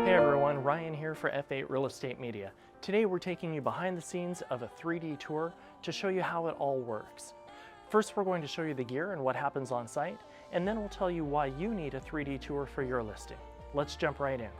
Hey everyone, Ryan here for F8 Real Estate Media. Today we're taking you behind the scenes of a 3D tour to show you how it all works. First we're going to show you the gear and what happens on site, and then we'll tell you why you need a 3D tour for your listing. Let's jump right in.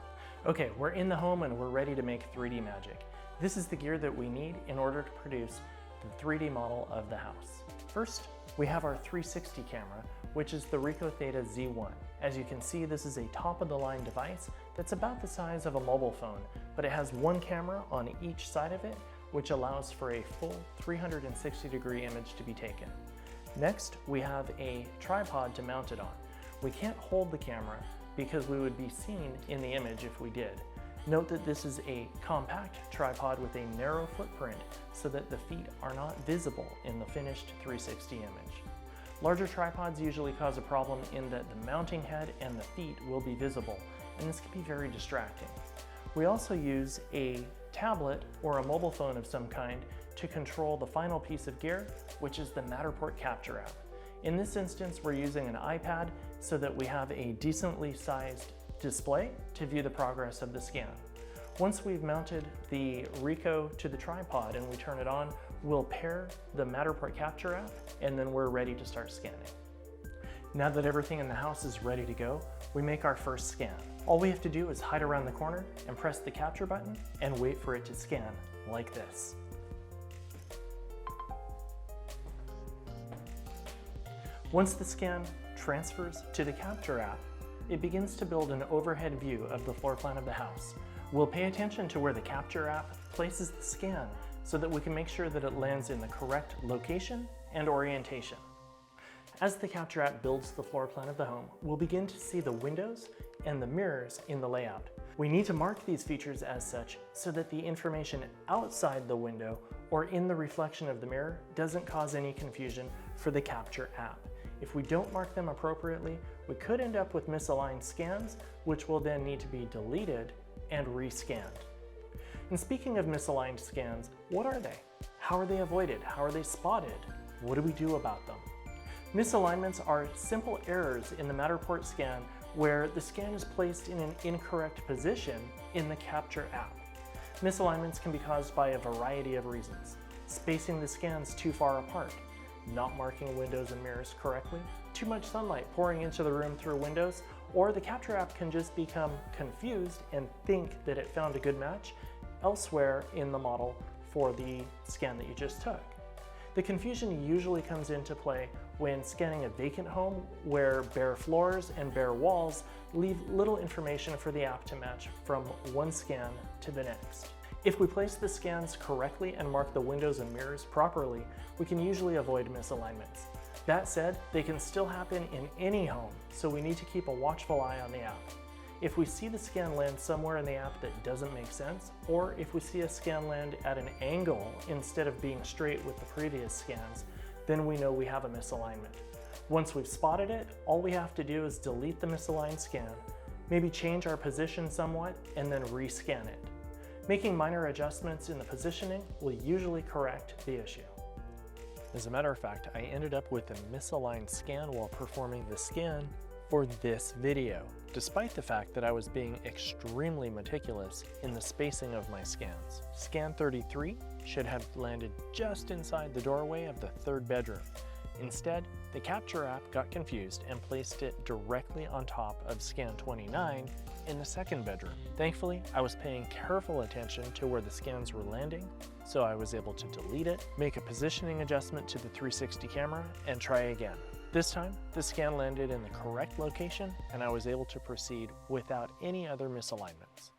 Okay, we're in the home and we're ready to make 3D magic. This is the gear that we need in order to produce the 3D model of the house. First, we have our 360 camera, which is the Ricoh Theta Z1. As you can see, this is a top-of-the-line device that's about the size of a mobile phone, but it has one camera on each side of it, which allows for a full 360-degree image to be taken. Next, we have a tripod to mount it on. We can't hold the camera because we would be seen in the image if we did. Note that this is a compact tripod with a narrow footprint so that the feet are not visible in the finished 360 image. Larger tripods usually cause a problem in that the mounting head and the feet will be visible, and this can be very distracting. We also use a tablet or a mobile phone of some kind to control the final piece of gear, which is the Matterport capture app. In this instance, we're using an iPad so that we have a decently sized display to view the progress of the scan. Once we've mounted the Ricoh to the tripod and we turn it on, we'll pair the Matterport capture app and then we're ready to start scanning. Now that everything in the house is ready to go, we make our first scan. All we have to do is hide around the corner and press the capture button and wait for it to scan like this. Once the scan transfers to the capture app, it begins to build an overhead view of the floor plan of the house. We'll pay attention to where the capture app places the scan so that we can make sure that it lands in the correct location and orientation. As the capture app builds the floor plan of the home, we'll begin to see the windows and the mirrors in the layout. We need to mark these features as such so that the information outside the window or in the reflection of the mirror doesn't cause any confusion for the capture app. If we don't mark them appropriately, we could end up with misaligned scans, which will then need to be deleted and rescanned. And speaking of misaligned scans, what are they? How are they avoided? How are they spotted? What do we do about them? Misalignments are simple errors in the Matterport scan where the scan is placed in an incorrect position in the capture app. Misalignments can be caused by a variety of reasons. Spacing the scans too far apart, not marking windows and mirrors correctly, too much sunlight pouring into the room through windows, or the capture app can just become confused and think that it found a good match elsewhere in the model for the scan that you just took. The confusion usually comes into play when scanning a vacant home where bare floors and bare walls leave little information for the app to match from one scan to the next. If we place the scans correctly and mark the windows and mirrors properly, we can usually avoid misalignments. That said, they can still happen in any home, so we need to keep a watchful eye on the app. If we see the scan land somewhere in the app that doesn't make sense, or if we see a scan land at an angle instead of being straight with the previous scans, then we know we have a misalignment. Once we've spotted it, all we have to do is delete the misaligned scan, maybe change our position somewhat, and then rescan it. Making minor adjustments in the positioning will usually correct the issue. As a matter of fact, I ended up with a misaligned scan while performing the scan for this video, despite the fact that I was being extremely meticulous in the spacing of my scans. Scan 33 should have landed just inside the doorway of the third bedroom. Instead, the capture app got confused and placed it directly on top of scan 29 in the second bedroom. Thankfully, I was paying careful attention to where the scans were landing, so I was able to delete it, make a positioning adjustment to the 360 camera, and try again. This time, the scan landed in the correct location, and I was able to proceed without any other misalignments.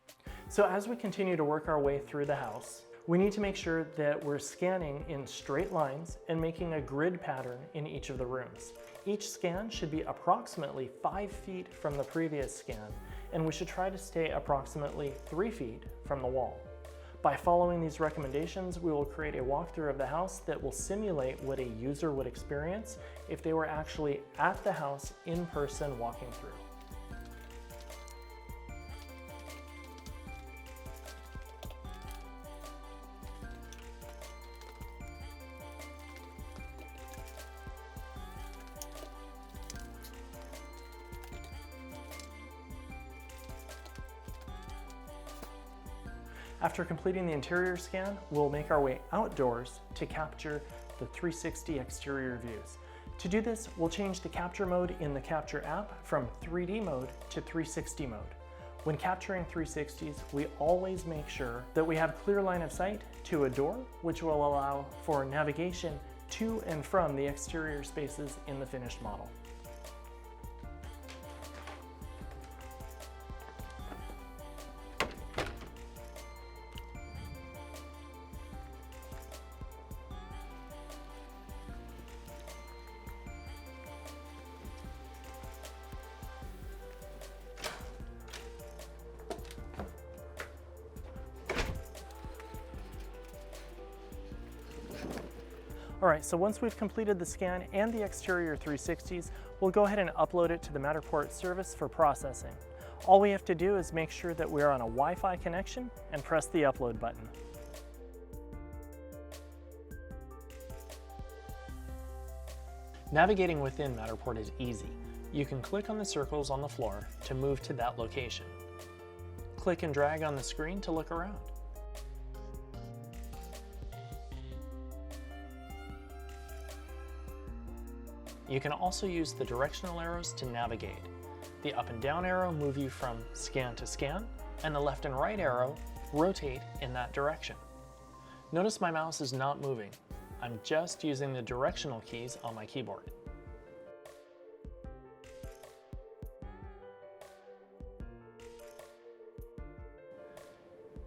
So as we continue to work our way through the house, we need to make sure that we're scanning in straight lines and making a grid pattern in each of the rooms. Each scan should be approximately 5 feet from the previous scan, and we should try to stay approximately 3 feet from the wall. By following these recommendations, we will create a walkthrough of the house that will simulate what a user would experience if they were actually at the house in person walking through. After completing the interior scan, we'll make our way outdoors to capture the 360 exterior views. To do this, we'll change the capture mode in the Capture app from 3D mode to 360 mode. When capturing 360s, we always make sure that we have clear line of sight to a door, which will allow for navigation to and from the exterior spaces in the finished model. All right, so once we've completed the scan and the exterior 360s, we'll go ahead and upload it to the Matterport service for processing. All we have to do is make sure that we're on a Wi-Fi connection and press the upload button. Navigating within Matterport is easy. You can click on the circles on the floor to move to that location. Click and drag on the screen to look around. You can also use the directional arrows to navigate. The up and down arrow move you from scan to scan, and the left and right arrow rotate in that direction. Notice my mouse is not moving. I'm just using the directional keys on my keyboard.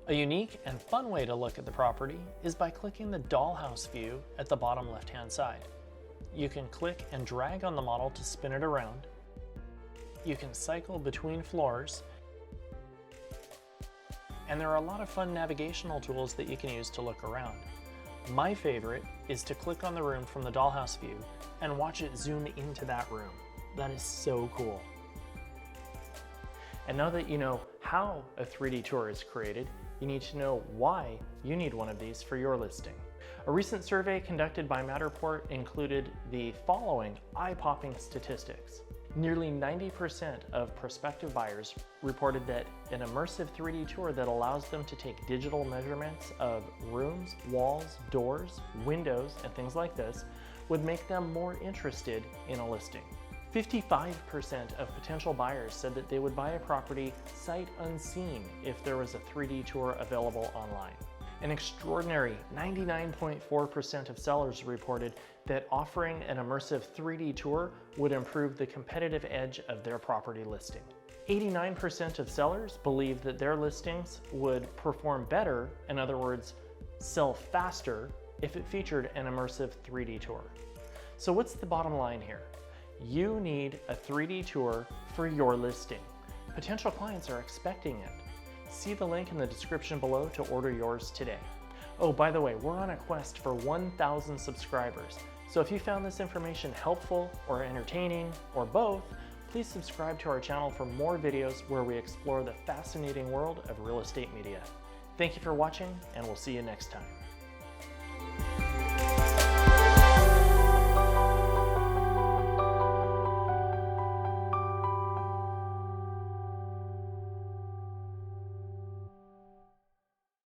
A unique and fun way to look at the property is by clicking the dollhouse view at the bottom left-hand side. You can click and drag on the model to spin it around. You can cycle between floors. And there are a lot of fun navigational tools that you can use to look around. My favorite is to click on the room from the dollhouse view and watch it zoom into that room. That is so cool. And now that you know how a 3D tour is created, you need to know why you need one of these for your listing. A recent survey conducted by Matterport included the following eye-popping statistics. Nearly 90% of prospective buyers reported that an immersive 3D tour that allows them to take digital measurements of rooms, walls, doors, windows, and things like this would make them more interested in a listing. 55% of potential buyers said that they would buy a property sight unseen if there was a 3D tour available online. An extraordinary 99.4% of sellers reported that offering an immersive 3D tour would improve the competitive edge of their property listing. 89% of sellers believe that their listings would perform better, in other words, sell faster, if it featured an immersive 3D tour. So what's the bottom line here? You need a 3D tour for your listing. Potential clients are expecting it. See the link in the description below to order yours today. Oh, by the way, we're on a quest for 1,000 subscribers. So if you found this information helpful or entertaining or both, please subscribe to our channel for more videos where we explore the fascinating world of real estate media. Thank you for watching, and we'll see you next time.